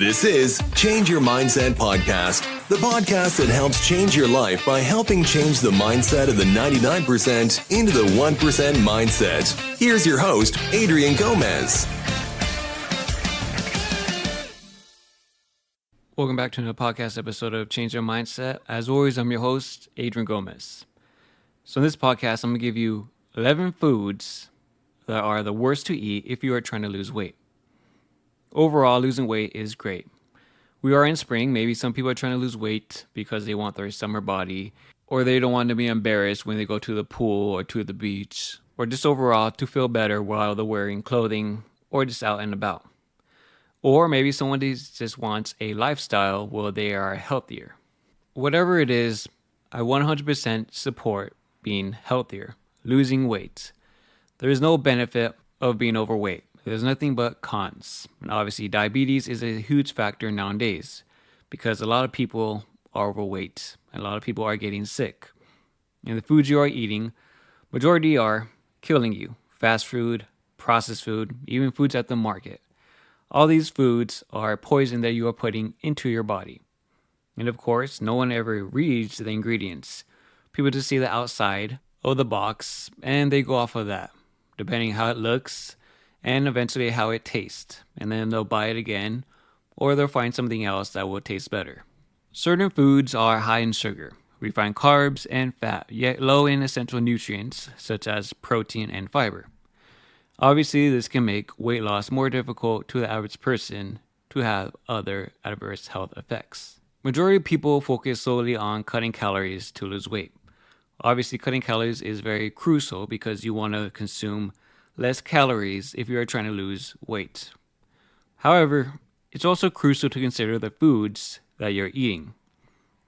This is Change Your Mindset Podcast, the podcast that helps change your life by helping change the mindset of the 99% into the 1% mindset. Here's your host, Adrian Gomez. Welcome back to another podcast episode of Change Your Mindset. As always, I'm your host, Adrian Gomez. So in this podcast, I'm going to give you 11 foods that are the worst to eat if you are trying to lose weight. Overall, losing weight is great. We are in spring. Maybe some people are trying to lose weight because they want their summer body, or they don't want to be embarrassed when they go to the pool or to the beach, or just overall to feel better while they're wearing clothing or just out and about. Or maybe someone just wants a lifestyle where they are healthier. Whatever it is, I 100% support being healthier, losing weight. There is no benefit of being overweight. There's nothing but cons. And obviously, diabetes is a huge factor nowadays because a lot of people are overweight and a lot of people are getting sick. And the foods you are eating, majority are killing you. Fast food, processed food, even foods at the market. All these foods are poison that you are putting into your body. And of course, no one ever reads the ingredients. People just see the outside of the box and they go off of that, depending how it looks and eventually how it tastes. And then they'll buy it again, or they'll find something else that will taste better. Certain foods are high in sugar, refined carbs, and fat, yet low in essential nutrients such as protein and fiber. Obviously, this can make weight loss more difficult to the average person to have other adverse health effects. Majority of people focus solely on cutting calories to lose weight. Obviously, cutting calories is very crucial because you want to consume less calories if you are trying to lose weight. However, it's also crucial to consider the foods that you're eating.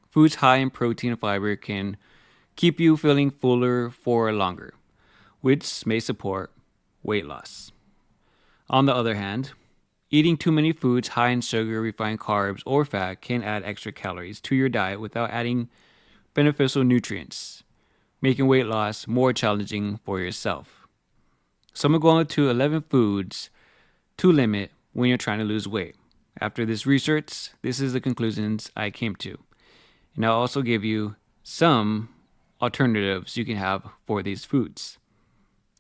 Foods high in protein and fiber can keep you feeling fuller for longer, which may support weight loss. On the other hand, eating too many foods high in sugar, refined carbs, or fat can add extra calories to your diet without adding beneficial nutrients, making weight loss more challenging for yourself. So I'm going to 11 foods to limit when you're trying to lose weight. After this research, this is the conclusions I came to. And I'll also give you some alternatives you can have for these foods.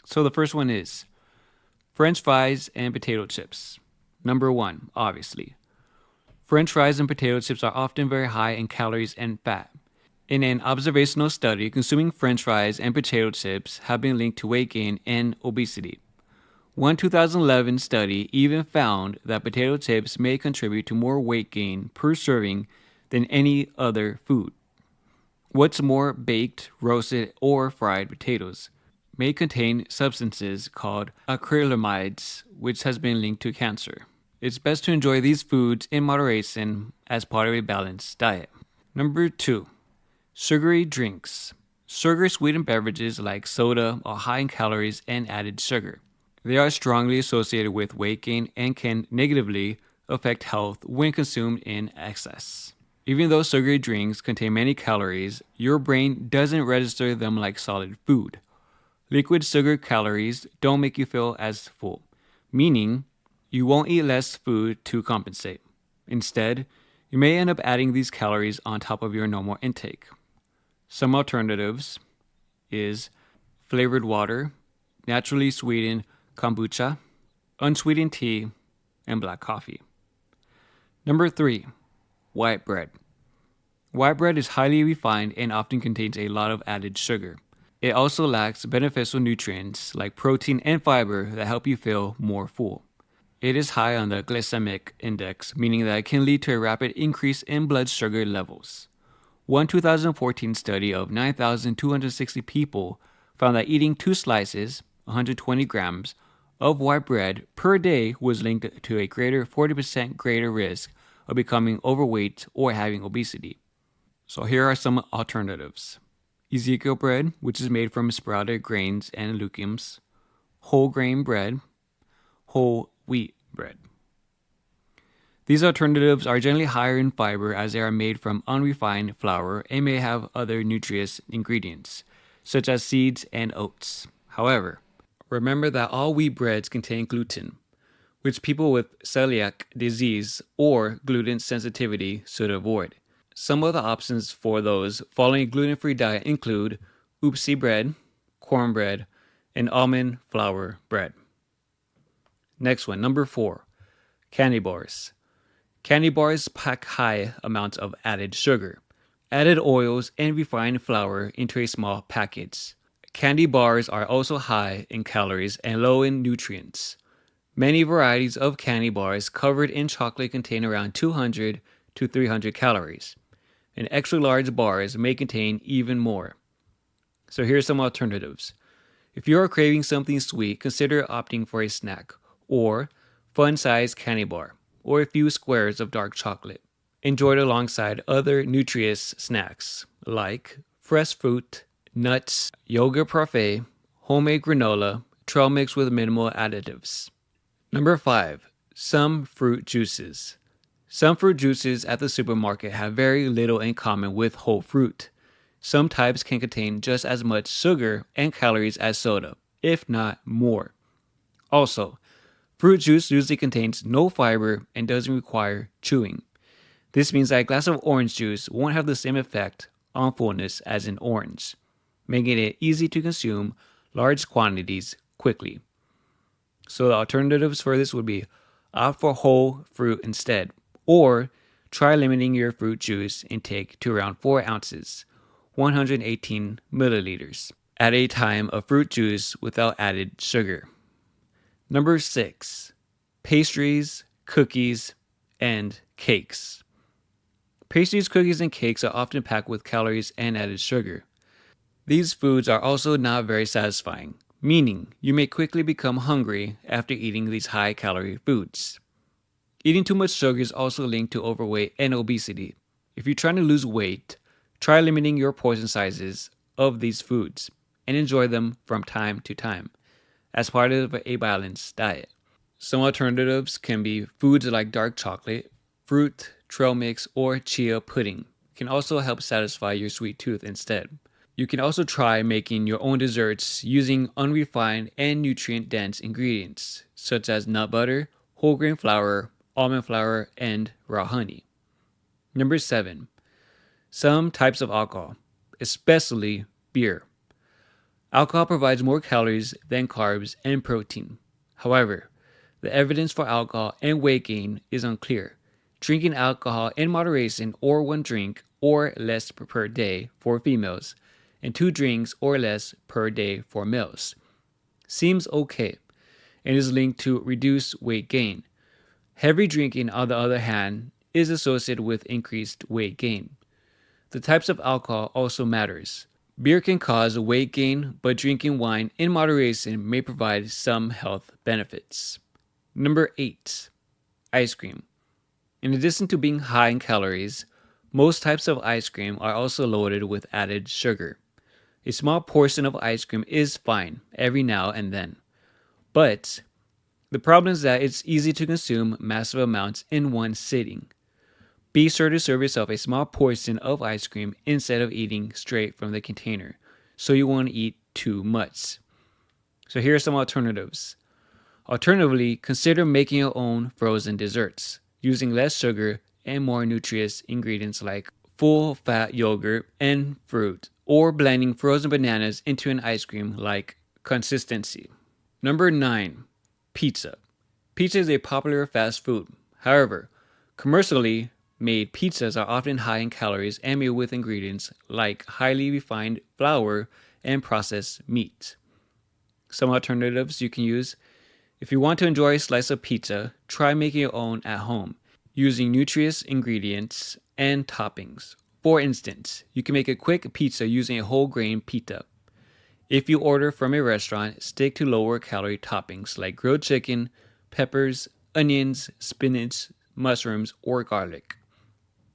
So the first one is French fries and potato chips. Number 1, obviously. French fries and potato chips are often very high in calories and fat. In an observational study, consuming French fries and potato chips have been linked to weight gain and obesity. One 2011 study even found that potato chips may contribute to more weight gain per serving than any other food. What's more, baked, roasted, or fried potatoes may contain substances called acrylamides, which has been linked to cancer. It's best to enjoy these foods in moderation as part of a balanced diet. Number 2. Sugary drinks. Sugar-sweetened beverages like soda are high in calories and added sugar. They are strongly associated with weight gain and can negatively affect health when consumed in excess. Even though sugary drinks contain many calories, your brain doesn't register them like solid food. Liquid sugar calories don't make you feel as full, meaning you won't eat less food to compensate. Instead, you may end up adding these calories on top of your normal intake. Some alternatives is flavored water, naturally sweetened kombucha, unsweetened tea, and black coffee. Number 3, white bread. White bread is highly refined and often contains a lot of added sugar. It also lacks beneficial nutrients like protein and fiber that help you feel more full. It is high on the glycemic index, meaning that it can lead to a rapid increase in blood sugar levels. One 2014 study of 9,260 people found that eating 2 slices, 120 grams, of white bread per day was linked to a greater 40% greater risk of becoming overweight or having obesity. So here are some alternatives. Ezekiel bread, which is made from sprouted grains and legumes. Whole grain bread. Whole wheat bread. These alternatives are generally higher in fiber as they are made from unrefined flour and may have other nutritious ingredients, such as seeds and oats. However, remember that all wheat breads contain gluten, which people with celiac disease or gluten sensitivity should avoid. Some of the options for those following a gluten-free diet include oopsie bread, cornbread, and almond flour bread. Next one, number 4, candy bars. Candy bars pack high amounts of added sugar, added oils, and refined flour into a small package. Candy bars are also high in calories and low in nutrients. Many varieties of candy bars covered in chocolate contain around 200 to 300 calories, and extra large bars may contain even more. So here's some alternatives. If you are craving something sweet, consider opting for a snack or fun-sized candy bar or a few squares of dark chocolate. Enjoyed alongside other nutritious snacks like fresh fruit, nuts, yogurt parfait, homemade granola, trail mix with minimal additives. Number 5, some fruit juices. Some fruit juices at the supermarket have very little in common with whole fruit. Some types can contain just as much sugar and calories as soda, if not more. Also, fruit juice usually contains no fiber and doesn't require chewing. This means that a glass of orange juice won't have the same effect on fullness as an orange, making it easy to consume large quantities quickly. So the alternatives for this would be opt for whole fruit instead, or try limiting your fruit juice intake to around 4 ounces, 118 milliliters, at a time of fruit juice without added sugar. Number 6, pastries, cookies, and cakes. Pastries, cookies, and cakes are often packed with calories and added sugar. These foods are also not very satisfying, meaning you may quickly become hungry after eating these high-calorie foods. Eating too much sugar is also linked to overweight and obesity. If you're trying to lose weight, try limiting your portion sizes of these foods and enjoy them from time to time as part of a balanced diet. Some alternatives can be foods like dark chocolate, fruit, trail mix, or chia pudding. Can also help satisfy your sweet tooth instead. You can also try making your own desserts using unrefined and nutrient-dense ingredients, such as nut butter, whole grain flour, almond flour, and raw honey. Number 7, some types of alcohol, especially beer. Alcohol provides more calories than carbs and protein. However, the evidence for alcohol and weight gain is unclear. Drinking alcohol in moderation or 1 drink or less per day for females and 2 drinks or less per day for males seems okay and is linked to reduced weight gain. Heavy drinking, on the other hand, is associated with increased weight gain. The types of alcohol also matters. Beer can cause weight gain, but drinking wine in moderation may provide some health benefits. Number 8, ice cream. In addition to being high in calories, most types of ice cream are also loaded with added sugar. A small portion of ice cream is fine every now and then, but the problem is that it's easy to consume massive amounts in one sitting. Be sure to serve yourself a small portion of ice cream instead of eating straight from the container, so you won't eat too much. So here are some alternatives. Alternatively, consider making your own frozen desserts, using less sugar and more nutritious ingredients like full-fat yogurt and fruit, or blending frozen bananas into an ice cream-like consistency. Number 9, pizza. Pizza is a popular fast food. However, commercially made pizzas are often high in calories and made with ingredients like highly refined flour and processed meat. Some alternatives you can use. If you want to enjoy a slice of pizza, try making your own at home, using nutritious ingredients and toppings. For instance, you can make a quick pizza using a whole grain pita. If you order from a restaurant, stick to lower calorie toppings like grilled chicken, peppers, onions, spinach, mushrooms, or garlic.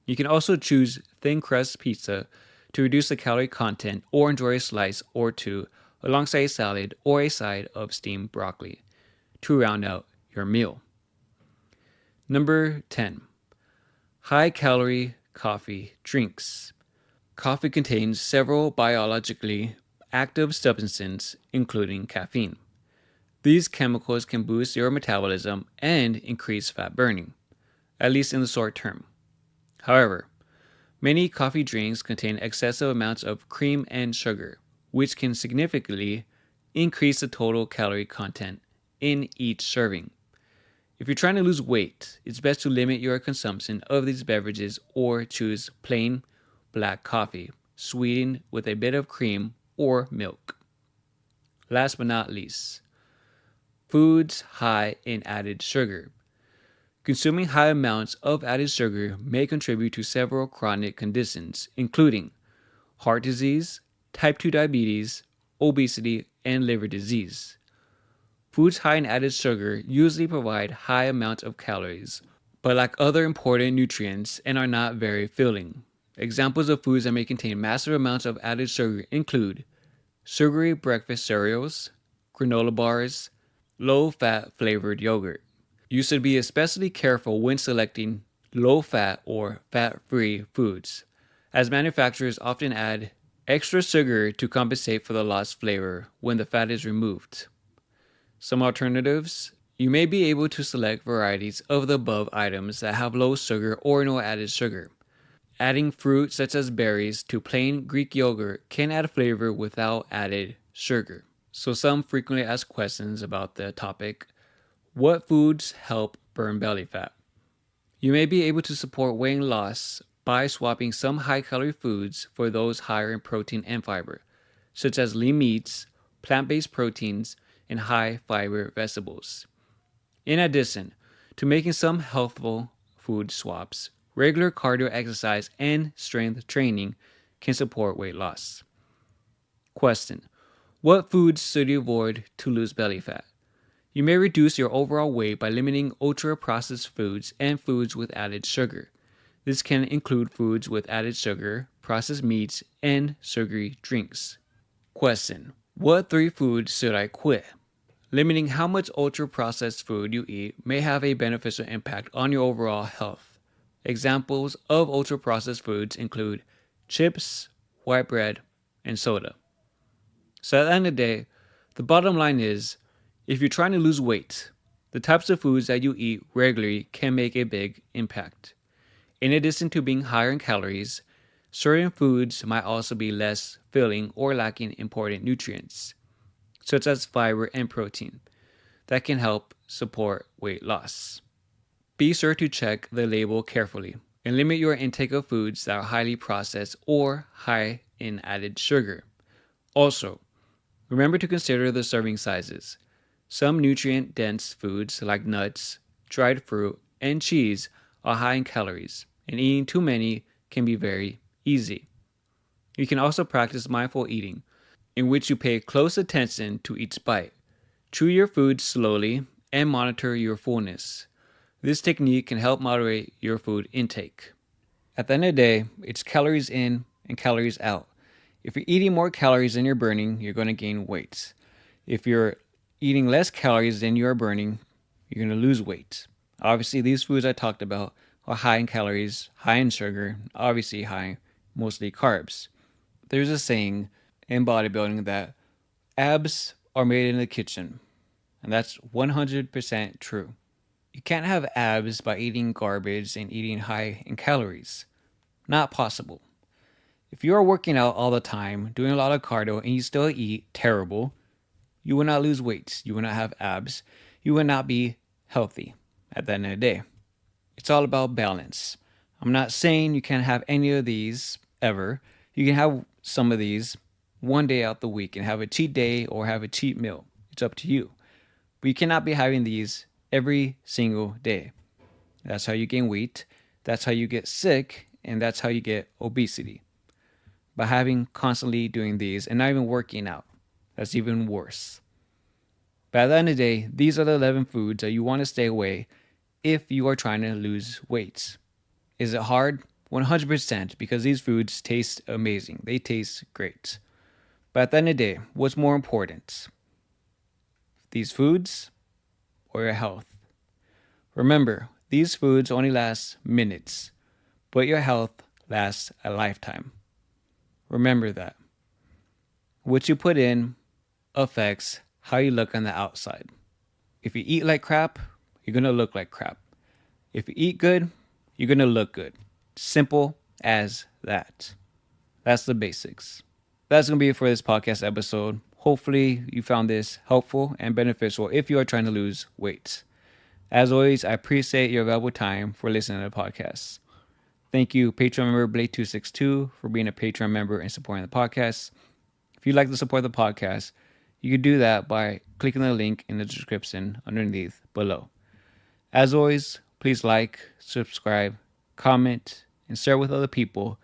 You can also choose thin crust pizza to reduce the calorie content or enjoy a slice or two alongside a salad or a side of steamed broccoli to round out your meal. Number 10, high-calorie coffee drinks. Coffee contains several biologically active substances, including caffeine. These chemicals can boost your metabolism and increase fat burning, at least in the short term. However, many coffee drinks contain excessive amounts of cream and sugar, which can significantly increase the total calorie content in each serving. If you're trying to lose weight, it's best to limit your consumption of these beverages or choose plain black coffee, sweetened with a bit of cream or milk. Last but not least, foods high in added sugar. Consuming high amounts of added sugar may contribute to several chronic conditions, including heart disease, type 2 diabetes, obesity, and liver disease. Foods high in added sugar usually provide high amounts of calories, but lack other important nutrients and are not very filling. Examples of foods that may contain massive amounts of added sugar include sugary breakfast cereals, granola bars, low-fat flavored yogurt. You should be especially careful when selecting low-fat or fat-free foods, as manufacturers often add extra sugar to compensate for the lost flavor when the fat is removed. Some alternatives: you may be able to select varieties of the above items that have low sugar or no added sugar. Adding fruit such as berries to plain Greek yogurt can add flavor without added sugar. So some frequently asked questions about the topic: what foods help burn belly fat? You may be able to support weight loss by swapping some high-calorie foods for those higher in protein and fiber, such as lean meats, plant-based proteins, and high-fiber vegetables. In addition to making some healthful food swaps, regular cardio exercise and strength training can support weight loss. Question: what foods should you avoid to lose belly fat? You may reduce your overall weight by limiting ultra-processed foods and foods with added sugar. This can include foods with added sugar, processed meats, and sugary drinks. Question: what 3 foods should I quit? Limiting how much ultra-processed food you eat may have a beneficial impact on your overall health. Examples of ultra-processed foods include chips, white bread, and soda. So at the end of the day, the bottom line is, if you're trying to lose weight, the types of foods that you eat regularly can make a big impact. In addition to being higher in calories, certain foods might also be less filling or lacking important nutrients, such as fiber and protein, that can help support weight loss. Be sure to check the label carefully and limit your intake of foods that are highly processed or high in added sugar. Also, remember to consider the serving sizes. Some nutrient-dense foods like nuts, dried fruit, and cheese are high in calories, and eating too many can be very easy. You can also practice mindful eating, in which you pay close attention to each bite. Chew your food slowly and monitor your fullness. This technique can help moderate your food intake. At the end of the day, it's calories in and calories out. If you're eating more calories than you're burning, you're going to gain weight. If you're eating less calories than you're burning, you're going to lose weight. Obviously, these foods I talked about are high in calories, high in sugar, obviously high, mostly carbs. There's a saying in bodybuilding that abs are made in the kitchen, and that's 100% true. You can't have abs by eating garbage and eating high in calories. Not possible. If you are working out all the time, doing a lot of cardio, and you still eat terrible, you will not lose weight. You will not have abs. You will not be healthy at the end of the day. It's all about balance. I'm not saying you can't have any of these ever. You can have some of these one day out the week and have a cheat day or have a cheat meal. It's up to you. But you cannot be having these every single day. That's how you gain weight. That's how you get sick. And that's how you get obesity. By having constantly doing these and not even working out. That's even worse. But at the end of the day, these are the 11 foods that you want to stay away if you are trying to lose weight. Is it hard? 100%, because these foods taste amazing. They taste great. But at the end of the day, what's more important? These foods or your health? Remember, these foods only last minutes, but your health lasts a lifetime. Remember that. What you put in affects how you look on the outside. If you eat like crap, you're going to look like crap. If you eat good, you're going to look good. Simple as that. That's the basics. That's going to be it for this podcast episode. Hopefully you found this helpful and beneficial if you are trying to lose weight. As always, I appreciate your valuable time for listening to the podcast. Thank you, Patron member Blade262, for being a Patreon member and supporting the podcast. If you'd like to support the podcast, you can do that by clicking the link in the description underneath below. As always, please like, subscribe, comment, and share with other people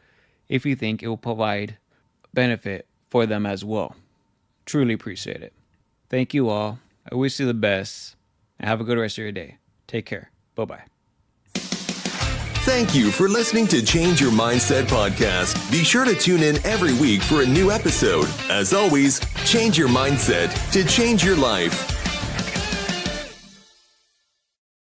if you think it will provide benefit for them as well. Truly appreciate it. Thank you all. I wish you the best and have a good rest of your day. Take care. Bye-bye. Thank you for listening to Change Your Mindset podcast. Be sure to tune in every week for a new episode. As always, change your mindset to change your life.